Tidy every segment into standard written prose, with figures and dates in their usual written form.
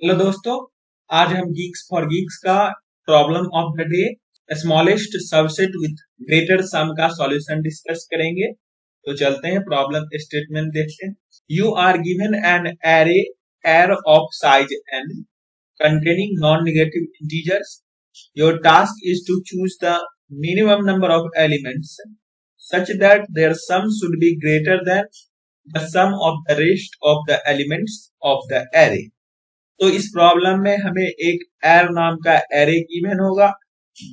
Hello दोस्तों, आज हम गीक्स फॉर गीक्स का problem of the day smallest subset with greater sum का सॉल्यूशन डिस्कस करेंगे। तो चलते हैं, प्रॉब्लम स्टेटमेंट देखते हैं। You are given an array of size n containing non-negative integers. Your task is to choose the minimum number of elements such that their sum should be greater than the sum of the rest of the elements of the array. तो इस problem में हमें एक एर नाम का array given होगा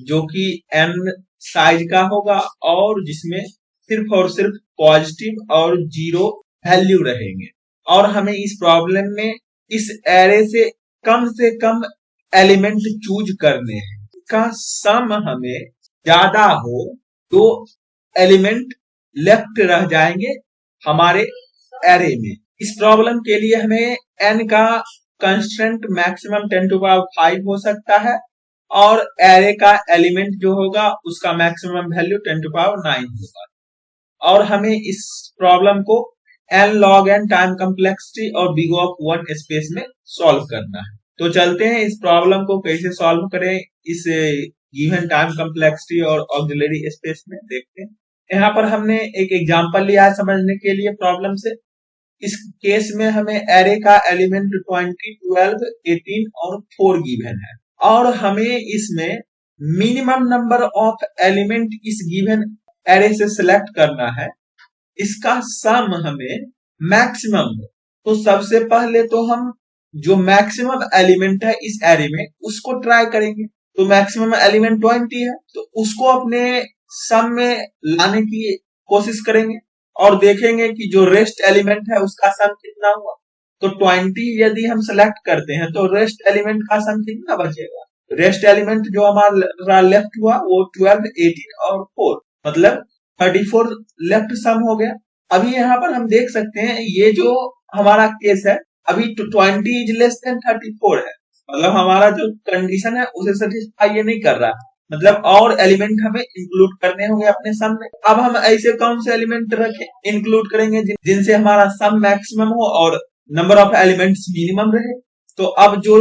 जो कि n साइज का होगा और जिसमें सिर्फ और सिर्फ पॉजिटिव और जीरो वैल्यू रहेंगे, और हमें इस प्रॉब्लम में इस एरे से कम एलिमेंट चूज करने हैं। इसका सम हमें ज्यादा हो तो एलिमेंट लेफ्ट रह जाएंगे हमारे एरे में। इस प्रॉब्लम के लिए हमें n का कंस्टेंट मैक्सिमम 10 टू पावर 5 हो सकता है और एरे का एलिमेंट जो होगा उसका मैक्सिमम वैल्यू 10 टू पावर 9 होगा, और हमें इस प्रॉब्लम को n log n time complexity और O ऑफ 1 स्पेस में सॉल्व करना है। तो चलते हैं इस प्रॉब्लम को कैसे सॉल्व करें इस गिवन टाइम कम्प्लेक्सिटी और ऑक्सिलरी स्पेस में देखते हैं। यहाँ पर हमने एक एग्जांपल लिया है समझने के लिए प्रॉब्लम से। इस केस में हमें एरे का एलिमेंट 20, 12, 18 और 4 गिवन है और हमें इसमें मिनिमम नंबर ऑफ एलिमेंट इस गिवन एरे से सिलेक्ट करना है। इसका सम हमें मैक्सिमम हो, तो सबसे पहले तो हम जो मैक्सिमम एलिमेंट है इस एरे में उसको ट्राई करेंगे। तो मैक्सिमम एलिमेंट 20 है तो उसको अपने सम में लाने की कोशिश करेंगे और देखेंगे कि जो रेस्ट एलिमेंट है उसका सम कितना हुआ। तो 20 यदि हम सेलेक्ट करते हैं तो रेस्ट एलिमेंट का सम कितना बचेगा। रेस्ट एलिमेंट जो हमारा लेफ्ट हुआ वो 12, 18 और 4, मतलब 34 लेफ्ट सम हो गया। अभी यहाँ पर हम देख सकते हैं ये जो हमारा केस है अभी 20 इज लेस देन 34 है, मतलब हमारा जो कंडीशन है उसे सेटिस्फाई ये नहीं कर रहा, मतलब और एलिमेंट हमें इंक्लूड करने होंगे अपने सम में। अब हम ऐसे कौन से एलिमेंट रखें इंक्लूड करेंगे जिनसे हमारा सम मैक्सिमम हो और नंबर ऑफ एलिमेंट्स मिनिमम रहे। तो अब जो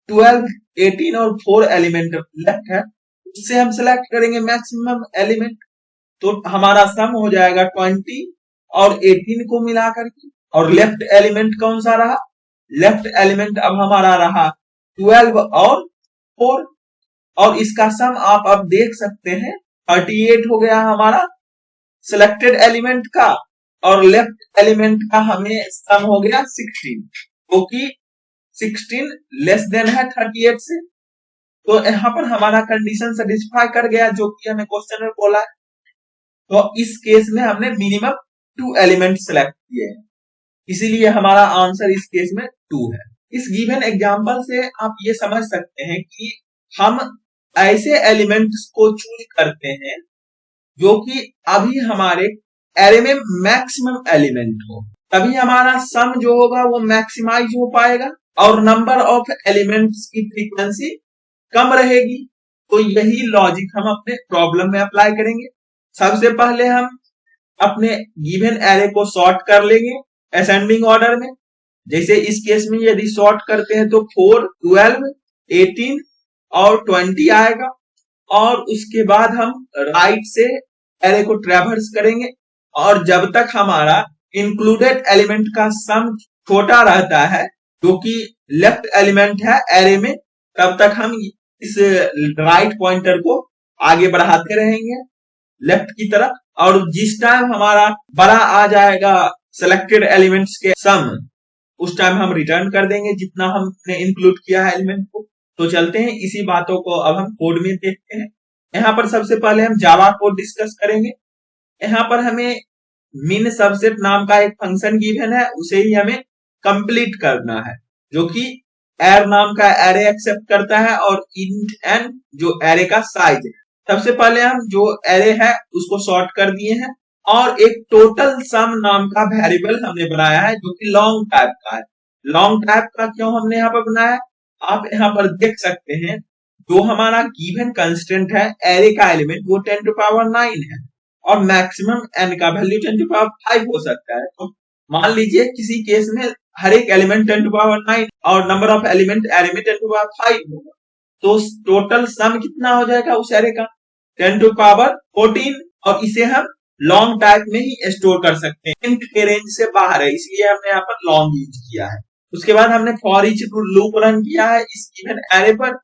12, 18 और 4 एलिमेंट लेफ्ट है उससे हम सिलेक्ट करेंगे मैक्सिमम एलिमेंट। तो हमारा सम हो जाएगा 20 और 18 को मिलाकर के, और लेफ्ट एलिमेंट कौन सा रहा, लेफ्ट एलिमेंट अब हमारा रहा 12 और 4, और इसका सम आप अब देख सकते हैं 38 हो गया हमारा सिलेक्टेड एलिमेंट का, और लेफ्ट एलिमेंट का हमें सम हो गया 16, क्योंकि 16 लेस देन है 38 से। तो यहाँ पर हमारा कंडीशन सेटिस्फाई कर गया जो कि हमें क्वेश्चन में बोला है। तो इस केस में हमने मिनिमम 2 एलिमेंट सेलेक्ट किए हैं, इसीलिए हमारा आंसर इस केस में 2 है। इस गिवन एग्जांपल से आप ये समझ सकते हैं कि हम ऐसे एलिमेंट्स को चूज करते हैं जो कि अभी हमारे एरे में मैक्सिमम एलिमेंट हो, तभी हमारा सम जो होगा वो मैक्सिमाइज हो पाएगा और नंबर ऑफ एलिमेंट्स की फ्रीक्वेंसी कम रहेगी। तो यही लॉजिक हम अपने प्रॉब्लम में अप्लाई करेंगे। सबसे पहले हम अपने गिवन एरे को सॉर्ट कर लेंगे असेंडिंग ऑर्डर में। जैसे इस केस में यदि सॉर्ट करते हैं तो 4, 12, 18 और 20 आएगा, और उसके बाद हम राइट से एरे को ट्रैवर्स करेंगे और जब तक हमारा इंक्लूडेड एलिमेंट का सम छोटा रहता है जो कि लेफ्ट एलिमेंट है एरे में, तब तक हम इस राइट पॉइंटर को आगे बढ़ाते रहेंगे लेफ्ट की तरफ, और जिस टाइम हमारा बड़ा आ जाएगा सिलेक्टेड एलिमेंट्स के सम उस टाइम हम रिटर्न कर देंगे जितना हमने इंक्लूड किया है एलिमेंट को। तो चलते हैं इसी बातों को अब हम कोड में देखते हैं। यहाँ पर सबसे पहले हम जावा कोड डिस्कस करेंगे। यहाँ पर हमें मिन सबसेट नाम का एक फंक्शन गिवन है, उसे ही हमें कंप्लीट करना है जो कि एर नाम का एरे एक्सेप्ट करता है और इंट n जो एरे का साइज है। सबसे पहले हम जो एरे है उसको सॉर्ट कर दिए हैं और एक टोटल सम नाम का वेरिएबल हमने बनाया है जो कि लॉन्ग टाइप का है। लॉन्ग टाइप का क्यों हमने यहाँ पर बनाया, आप यहाँ पर देख सकते हैं जो हमारा गिवन कंस्टेंट है एरे का एलिमेंट वो 10 टू पावर 9 है और मैक्सिमम n का वैल्यू 10 टू पावर 5 हो सकता है। तो मान लीजिए किसी केस में हर एक एलिमेंट 10 टू पावर 9 और नंबर ऑफ एलिमेंट एरे में 10 टू पावर 5 होगा, तो टोटल सम कितना हो जाएगा उस एरे का 10 टू पावर 14। और इसे हम लॉन्ग टाइप में ही स्टोर कर सकते हैं, इंट के रेंज से बाहर है, इसलिए हमने यहाँ पर लॉन्ग यूज किया है। उसके बाद हमने फॉर ईच लूप रन किया है इस गिवन एरे पर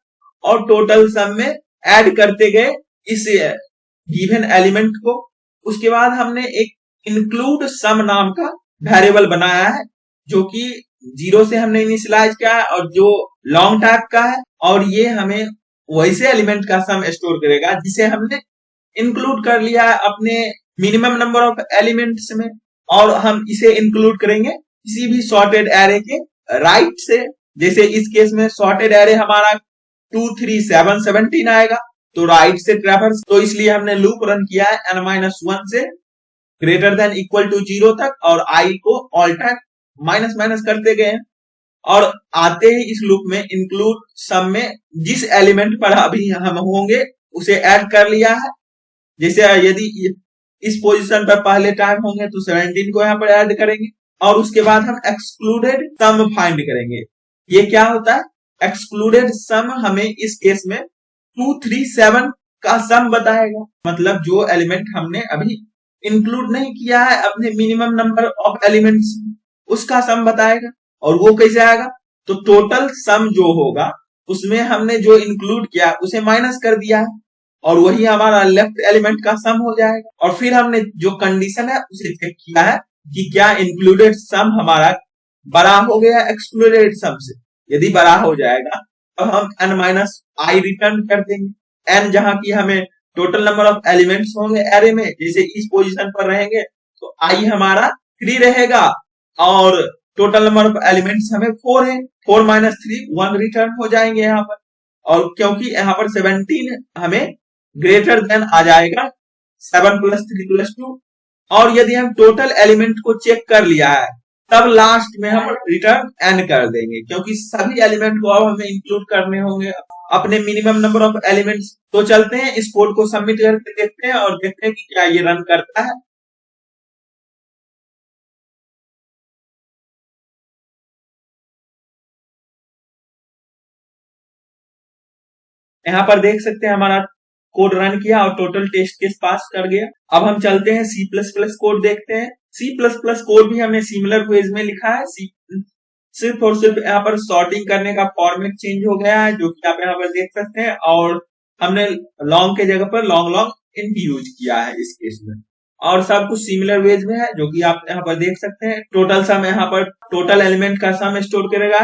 और टोटल सम में ऐड करते गए इस गिवन एलिमेंट को। उसके बाद हमने एक इंक्लूड सम नाम का वेरिएबल बनाया है जो कि 0 से हमने इनिशियलाइज किया है और जो लॉन्ग टाइप का है, और ये हमें वैसे एलिमेंट का सम स्टोर करेगा जिसे हमने इंक्लूड कर लिया है अपने मिनिमम नंबर ऑफ एलिमेंट्स में, और हम इसे इंक्लूड करेंगे किसी भी सॉर्टेड एरे के राइट से। जैसे इस केस में सॉर्टेड एरे हमारा 2 3 7 17 आएगा, तो राइट से ट्रैवर्स, तो इसलिए हमने लूप रन किया है n-1 से ग्रेटर देन इक्वल टू 0 तक और i को ऑल टाइम माइनस माइनस करते गए हैं। और आते ही इस लूप में इंक्लूड सम में जिस एलिमेंट पर अभी हम होंगे उसे ऐड कर लिया है। जैसे यदि इस पोजीशन पर पहले टाइम होंगे तो 17 को यहाँ पर ऐड करेंगे और उसके बाद हम एक्सक्लूडेड सम फाइंड करेंगे। ये क्या होता है, एक्सक्लूडेड सम हमें इस केस में 2 3 7 का सम बताएगा, मतलब जो एलिमेंट हमने अभी इंक्लूड नहीं किया है अपने मिनिमम नंबर ऑफ एलिमेंट्स उसका सम बताएगा। और वो कैसे आएगा, तो टोटल सम जो होगा उसमें हमने जो इंक्लूड किया उसे माइनस कर दिया है और वही हमारा लेफ्ट एलिमेंट का सम हो जाएगा। और फिर हमने जो कंडीशन है उसे चेक किया है कि क्या इंक्लूडेड सम हमारा बड़ा हो गया एक्सक्लूडेड सम से। यदि बड़ा हो जाएगा तो हम n-i रिटर्न कर देंगे। n जहां की हमें टोटल नंबर ऑफ एलिमेंट्स होंगे एरे में, जैसे इस पोजीशन पर रहेंगे तो i हमारा 3 रहेगा और टोटल नंबर ऑफ एलिमेंट्स हमें 4 है, 4 माइनस 3 1 रिटर्न हो जाएंगे यहाँ पर। और क्योंकि यहाँ पर 17 हमें ग्रेटर देन आ जाएगा 7 प्लस 3 प्लस 2। और यदि हम टोटल एलिमेंट को चेक कर लिया है तब लास्ट में हम रिटर्न n कर देंगे, क्योंकि सभी एलिमेंट को अब हमें इंक्लूड करने होंगे अपने मिनिमम नंबर ऑफ एलिमेंट्स। तो चलते हैं इस कोड को सबमिट करके देखते हैं और देखते हैं कि क्या ये रन करता है। यहाँ पर देख सकते हैं हमारा कोड रन किया और टोटल टेस्ट केस पास कर गया। अब हम चलते हैं C++ कोड देखते हैं। C++ कोड भी हमने सिमिलर वेज में लिखा है। सिर्फ और सिर्फ यहाँ पर सॉर्टिंग करने का फॉर्मेट चेंज हो गया है जो कि आप यहाँ पर देख सकते हैं, और हमने लॉन्ग के जगह पर लॉन्ग लॉन्ग इंट यूज किया है इस केस में, और सब कुछ सिमिलर वेज में है जो कि आप यहाँ पर देख सकते हैं। टोटल सम यहाँ पर टोटल एलिमेंट का सम स्टोर करेगा,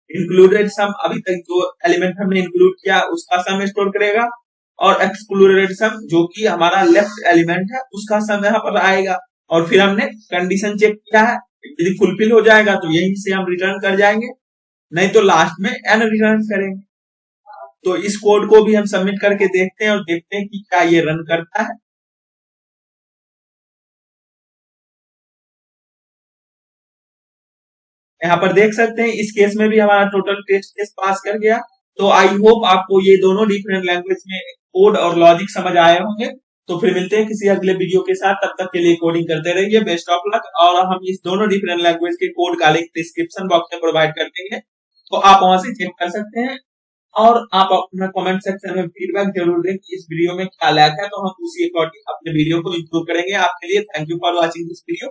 इंक्लूडेड सम अभी तक जो एलिमेंट हमने इंक्लूड किया उसका सम स्टोर करेगा, और एक्सक्लूडेड सम जो कि हमारा लेफ्ट एलिमेंट है उसका सम यहाँ पर आएगा। और फिर हमने कंडीशन चेक किया है, यदि फुलफिल हो जाएगा तो यहीं से हम रिटर्न कर जाएंगे, नहीं तो लास्ट में n रिटर्न करेंगे। तो इस कोड को भी हम सबमिट करके देखते हैं और देखते हैं कि क्या ये रन करता है। यहाँ पर देख सकते हैं इस केस में भी हमारा टोटल टेस्ट केस पास कर गया। तो आई होप आपको ये दोनों डिफरेंट लैंग्वेज में कोड और लॉजिक समझ आए होंगे। तो फिर मिलते हैं किसी अगले वीडियो के साथ, तब तक के लिए कोडिंग करते रहिए। Best of luck. और हम इस दोनों डिफरेंट लैंग्वेज के कोड का लिंक डिस्क्रिप्शन बॉक्स में प्रोवाइड कर देंगे, तो आप वहां से चेक कर सकते हैं। और आप अपना कमेंट सेक्शन में फीडबैक जरूर दें कि इस वीडियो में क्या लैक है, तो हम उसी अकॉर्डिंग अपने वीडियो को इंप्रूव करेंगे आपके लिए। Thank you for watching this video.